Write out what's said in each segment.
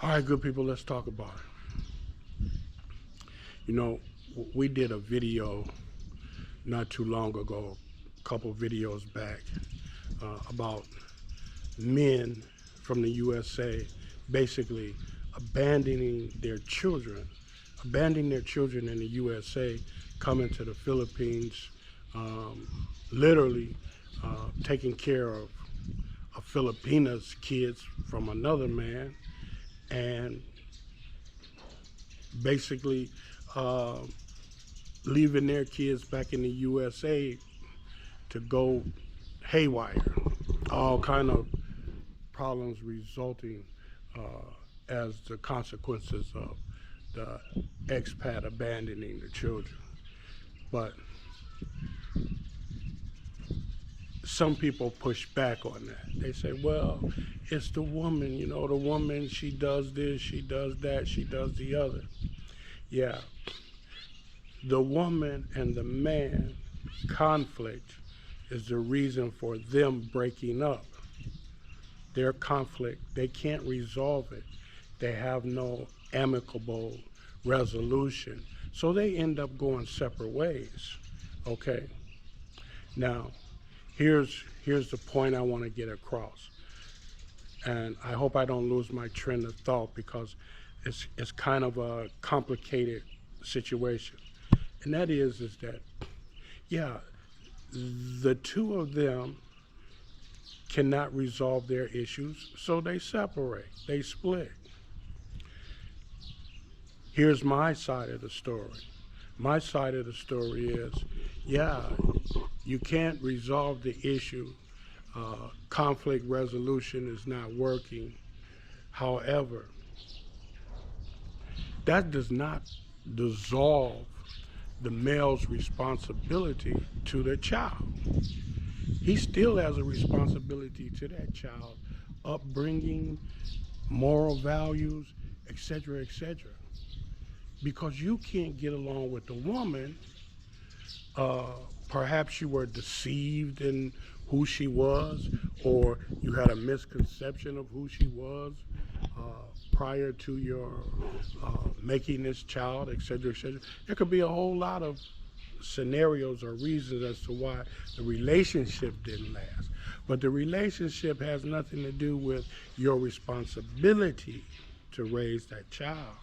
All right, good people, let's talk about it. You know, we did a video not too long ago, a couple videos back, about men from the USA basically abandoning their children in the USA, coming to the Philippines, literally taking care of a Filipina's kids from another man, and basically uh, leaving their kids back in the USA to go haywire. All kind of problems resulting as the consequences of the expat abandoning the children. But some people push back on that. They say, well, it's the woman, the woman, she does this, she does that, she does the other. Yeah, the woman and the man conflict is the reason for them breaking up. Their conflict, they can't resolve it. They have no amicable resolution. So they end up going separate ways. Okay. Now, here's the point I want to get across. And I hope I don't lose my train of thought, because it's kind of a complicated situation. And that is that, yeah, the two of them cannot resolve their issues, so they separate, they split. Here's my side of the story. My side of the story is, yeah, you can't resolve the issue. Conflict resolution is not working. However, that does not dissolve the male's responsibility to the child. He still has a responsibility to that child, upbringing, moral values, etc., etc. Because you can't get along with the woman. Perhaps you were deceived in who she was, or you had a misconception of who she was prior to your making this child, etc., etc. There could be a whole lot of scenarios or reasons as to why the relationship didn't last. But the relationship has nothing to do with your responsibility to raise that child.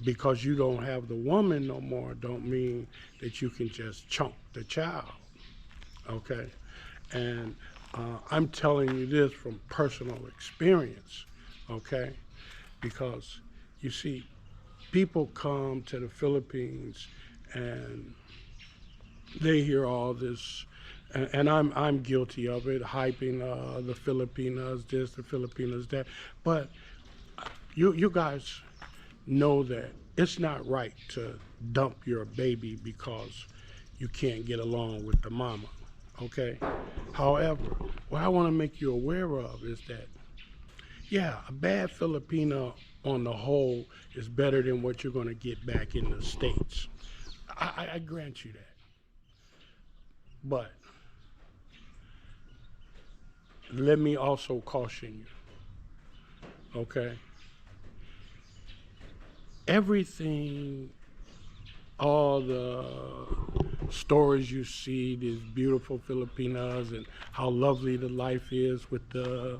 Because you don't have the woman no more don't mean that you can just chunk the child. Okay? And I'm telling you this from personal experience. Okay? Because you see, people come to the Philippines and they hear all this, and I'm guilty of it, hyping the Filipinas this, the Filipinas that. But you guys know that it's not right to dump your baby because you can't get along with the mama. Okay? However, what I want to make you aware of is that, yeah, a bad Filipino on the whole is better than what you're going to get back in the States. I grant you that. But let me also caution you, okay? Everything, all the stories you see, these beautiful Filipinas and how lovely the life is with the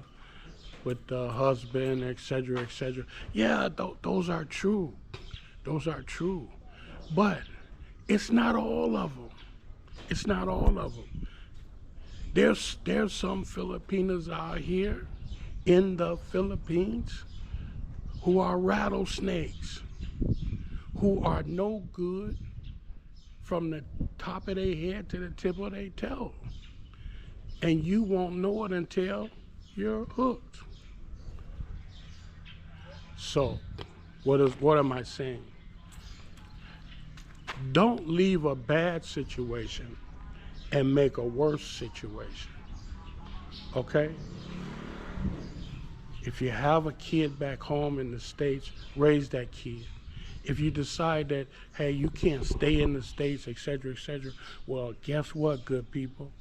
husband, etc., etc. Yeah, those are true. Those are true. But it's not all of them. It's not all of them. There's some Filipinas out here in the Philippines who are rattlesnakes, who are no good from the top of their head to the tip of their toe. And you won't know it until you're hooked. So, what am I saying? Don't leave a bad situation and make a worse situation. Okay? If you have a kid back home in the States, raise that kid. If you decide that, hey, you can't stay in the States, etc., etc., well, guess what, good people?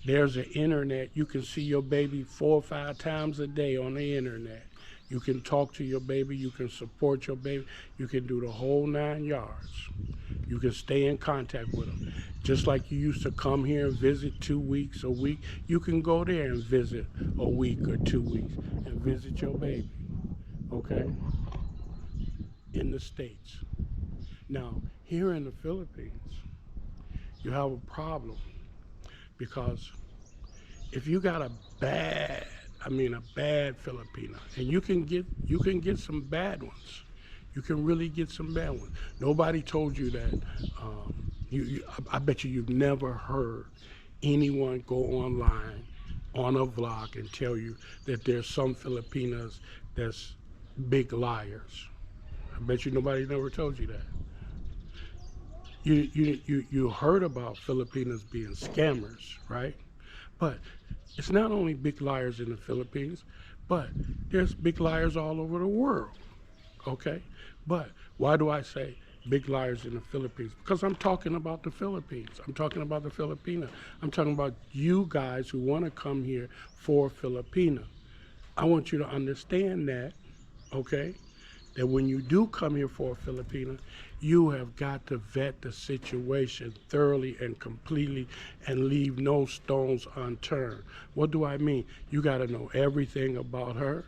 There's the internet. You can see your baby 4 or 5 times a day on the internet. You can talk to your baby. You can support your baby. You can do the whole 9 yards. You can stay in contact with them. Just like you used to come here and visit 2 weeks, a week, you can go there and visit a week or 2 weeks and visit your baby, okay, in the States. Now, here in the Philippines, you have a problem because if you got a bad Filipina, and you can get some bad ones. You can really get some bad ones. Nobody told you that. I bet you've never heard anyone go online on a vlog and tell you that there's some Filipinas that's big liars. I bet you nobody never told you that. You heard about Filipinas being scammers, right? But it's not only big liars in the Philippines, but there's big liars all over the world, okay? But why do I say big liars in the Philippines? Because I'm talking about the Philippines. I'm talking about the Filipina. I'm talking about you guys who want to come here for Filipina. I want you to understand that, okay? That when you do come here for a Filipina, you have got to vet the situation thoroughly and completely and leave no stones unturned. What do I mean? You got to know everything about her,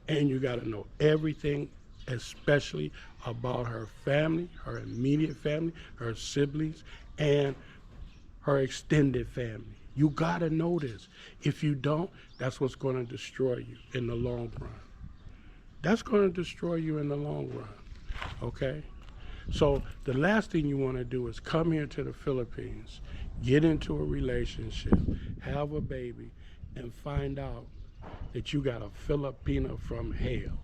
and you got to know everything especially about her family, her immediate family, her siblings, and her extended family. You got to know this. If you don't, that's what's going to destroy you in the long run. That's going to destroy you in the long run, okay? So the last thing you want to do is come here to the Philippines, get into a relationship, have a baby, and find out that you got a Filipina from hell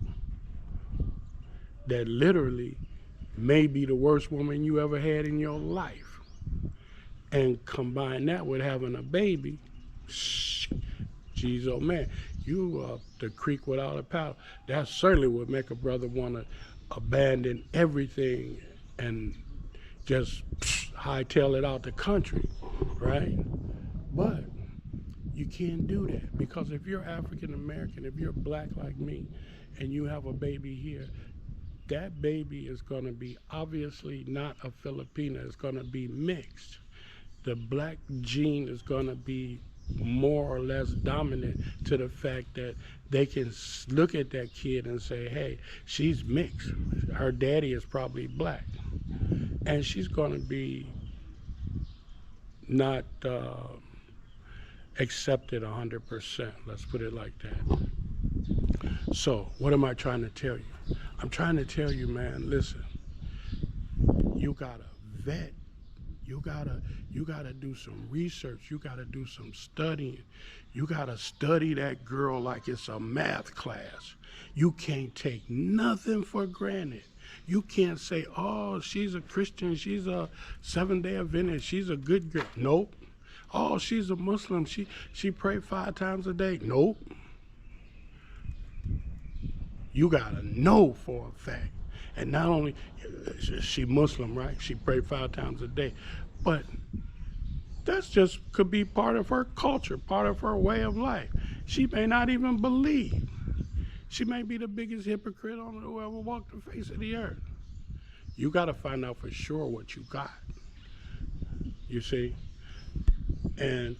that literally may be the worst woman you ever had in your life. And combine that with having a baby, geez, oh man, you up the creek without a paddle. That certainly would make a brother want to abandon everything and just hightail it out the country, right? But you can't do that, because if you're African American, if you're black like me, and you have a baby here, that baby is going to be obviously not a Filipina. It's going to be mixed. The black gene is going to be more or less dominant to the fact that they can look at that kid and say, hey, she's mixed. Her daddy is probably black. And she's going to be not accepted 100%. Let's put it like that. So what am I trying to tell you? I'm trying to tell you, man, listen, you gotta vet. You gotta do some research. You gotta do some studying. You gotta study that girl like it's a math class. You can't take nothing for granted. You can't say, oh, she's a Christian, she's a Seventh-day Adventist, she's a good girl. Nope. Oh, she's a Muslim, she prayed 5 times a day. Nope. You gotta know for a fact. And not only she Muslim, right? She prayed 5 times a day, but that's just could be part of her culture, part of her way of life. She may not even believe. She may be the biggest hypocrite on who ever walked the face of the earth. You gotta find out for sure what you got. You see? And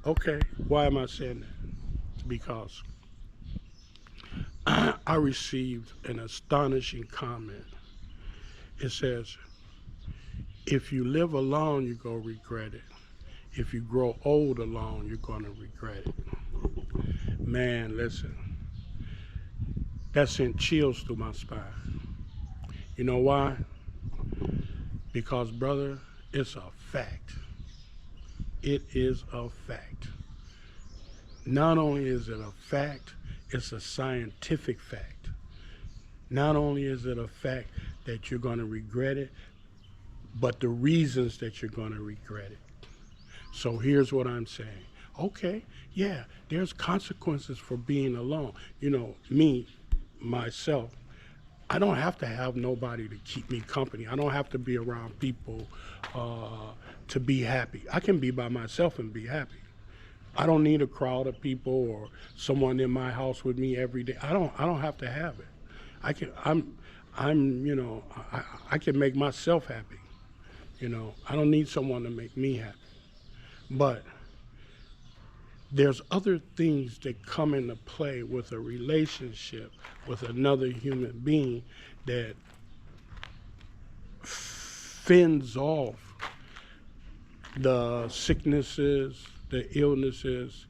okay, why am I saying that? Because I received an astonishing comment. It says, if you live alone, you're going to regret it. If you grow old alone, you're going to regret it. Man, listen, that sent chills through my spine. You know why? Because, brother, it's a fact. It is a fact. Not only is it a fact, it's a scientific fact. Not only is it a fact that you're going to regret it, but the reasons that you're going to regret it. So here's what I'm saying. Okay, yeah, there's consequences for being alone. You know, me, myself, I don't have to have nobody to keep me company. I don't have to be around people to be happy. I can be by myself and be happy. I don't need a crowd of people or someone in my house with me every day. I don't have to have it. I'm I can make myself happy. I don't need someone to make me happy. But there's other things that come into play with a relationship with another human being that fends off the sicknesses, the illnesses,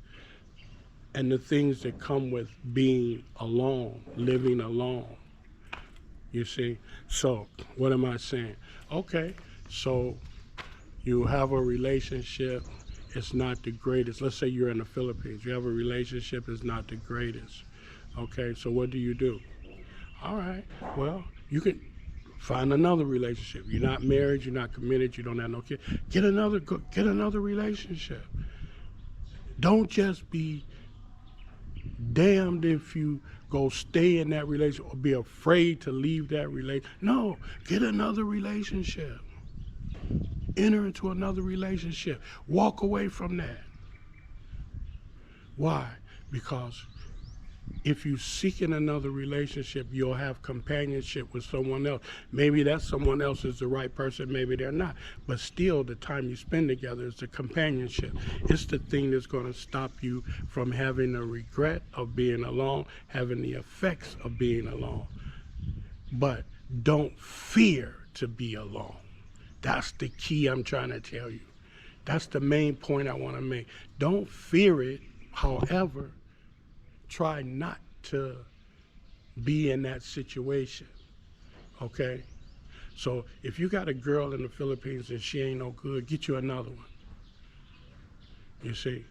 and the things that come with being alone, living alone. You see? So, what am I saying? Okay, so you have a relationship, it's not the greatest. Let's say you're in the Philippines, you have a relationship, it's not the greatest. Okay, so what do? All right, well, you can find another relationship. You're not married, you're not committed, you don't have no kids. Get another relationship. Don't just be damned if you go stay in that relationship or be afraid to leave that relationship. No, get another relationship. Enter into another relationship. Walk away from that. Why? Because if you seek in another relationship, you'll have companionship with someone else. Maybe that someone else is the right person, maybe they're not. But still, the time you spend together is the companionship. It's the thing that's going to stop you from having the regret of being alone, having the effects of being alone. But don't fear to be alone. That's the key I'm trying to tell you. That's the main point I want to make. Don't fear it. However, try not to be in that situation, okay? So if you got a girl in the Philippines and she ain't no good, get you another one, you see?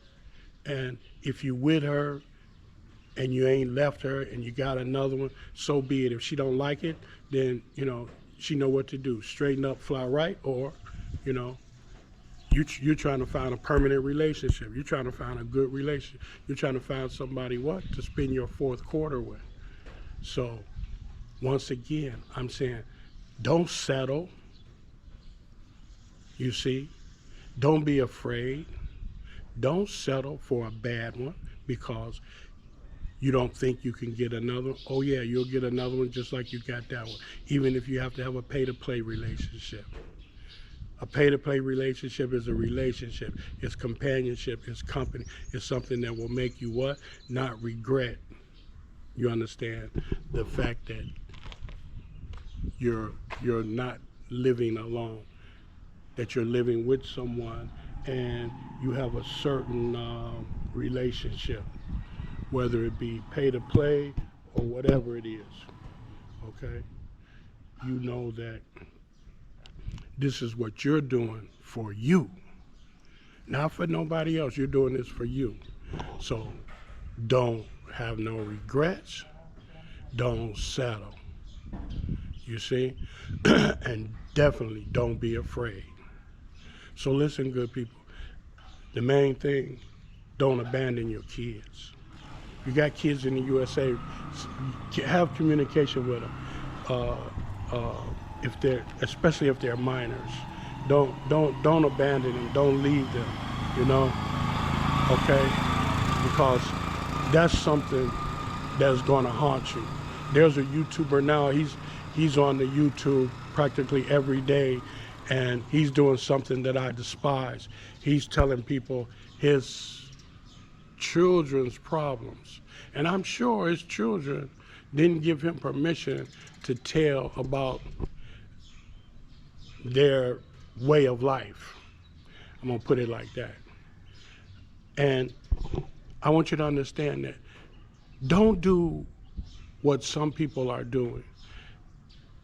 And if you with her and you ain't left her and you got another one, so be it. If she don't like it, then, she know what to do. Straighten up, fly right, or, you're trying to find a permanent relationship. You're trying to find a good relationship. You're trying to find somebody to spend your fourth quarter with. So, once again, I'm saying, don't settle. You see? Don't be afraid. Don't settle for a bad one because you don't think you can get another. Oh yeah, you'll get another one just like you got that one. Even if you have to have a pay-to-play relationship. A pay-to-play relationship is a relationship. It's companionship. It's company. It's something that will make you what? Not regret. You understand the fact that you're not living alone, that you're living with someone, and you have a certain relationship, whether it be pay-to-play or whatever it is. Okay, you know that this is what you're doing for you, not for nobody else. You're doing this for you. So don't have no regrets. Don't settle. You see? And definitely don't be afraid. So listen, good people. The main thing, don't abandon your kids. You got kids in the USA, have communication with them. Especially if they're minors, don't abandon them. Don't leave them. Okay, because that's something that's going to haunt you. There's a YouTuber now. He's on the YouTube practically every day, and he's doing something that I despise. He's telling people his children's problems, and I'm sure his children didn't give him permission to tell about their way of life. I'm gonna put it like that. And I want you to understand that don't do what some people are doing.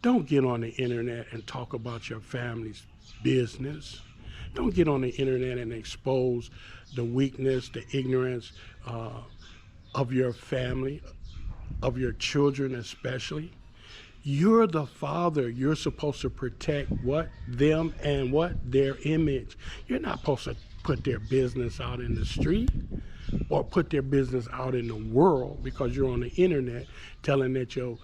Don't get on the internet and talk about your family's business. Don't get on the internet and expose the weakness, the ignorance of your family, of your children especially. You're the father. You're supposed to protect them and their image. You're not supposed to put their business out in the street or put their business out in the world because you're on the internet telling that your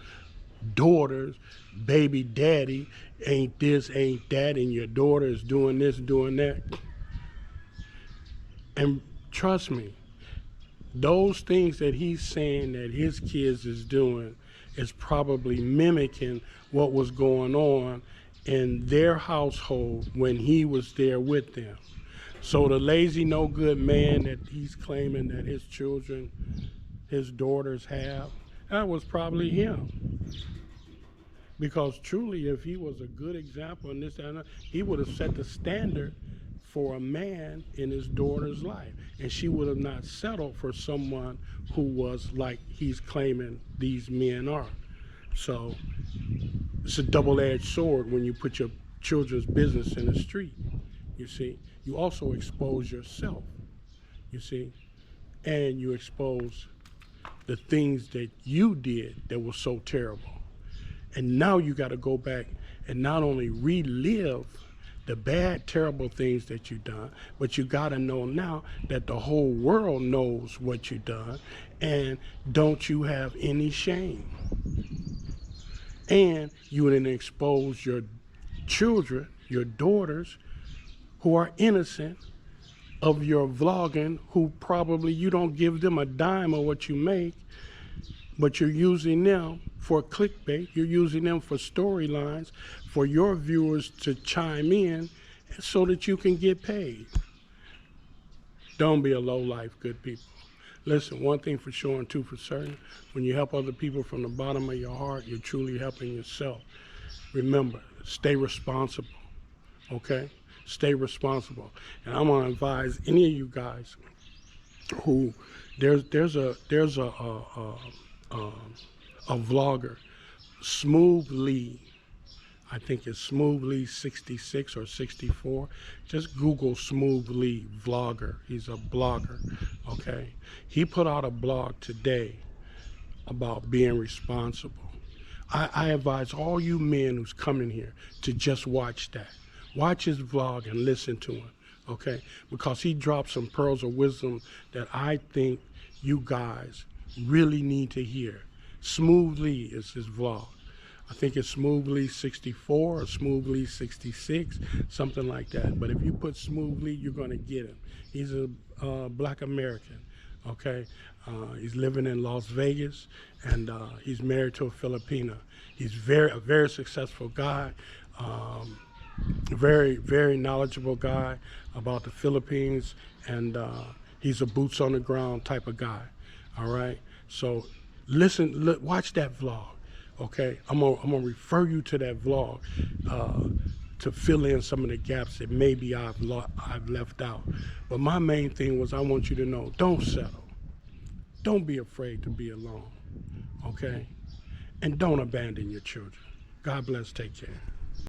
daughter's baby daddy ain't this, ain't that, and your daughter is doing this, doing that. And trust me, those things that he's saying that his kids is doing is probably mimicking what was going on in their household when he was there with them. So the lazy, no good man that he's claiming that his children, his daughters have, that was probably him. Because truly, if he was a good example in this and that, he would have set the standard for a man in his daughter's life. And she would have not settled for someone who was like he's claiming these men are. So it's a double-edged sword when you put your children's business in the street, you see. You also expose yourself, you see, and you expose the things that you did that were so terrible. And now you got to go back and not only relive the bad, terrible things that you've done, but you got to know now that the whole world knows what you've done, and don't you have any shame. And you then expose your children, your daughters, who are innocent of your vlogging, who probably you don't give them a dime of what you make, but you're using them for clickbait, you're using them for storylines, for your viewers to chime in so that you can get paid. Don't be a lowlife, good people. Listen, one thing for sure and two for certain, when you help other people from the bottom of your heart, you're truly helping yourself. Remember, stay responsible, okay? Stay responsible. And I'm gonna advise any of you guys who, there's a vlogger, Smooth Lee. I think it's Smooth Lee 66 or 64. Just Google Smooth Lee vlogger. He's a blogger, okay? He put out a blog today about being responsible. I advise all you men who's coming here to just watch that. Watch his vlog and listen to him, okay? Because he dropped some pearls of wisdom that I think you guys really need to hear. Smooth Lee is his vlog. I think it's Smooth Lee 64 or Smooth Lee 66, something like that. But if you put Smooth Lee, you're gonna get him. He's a black American, okay? He's living in Las Vegas, and he's married to a Filipina. He's a very successful guy, very, very knowledgeable guy about the Philippines, and he's a boots on the ground type of guy, all right? So listen, watch that vlog, okay? I'm gonna refer you to that vlog to fill in some of the gaps that maybe I've left out. But my main thing was I want you to know, don't settle. Don't be afraid to be alone, okay? And don't abandon your children. God bless, take care.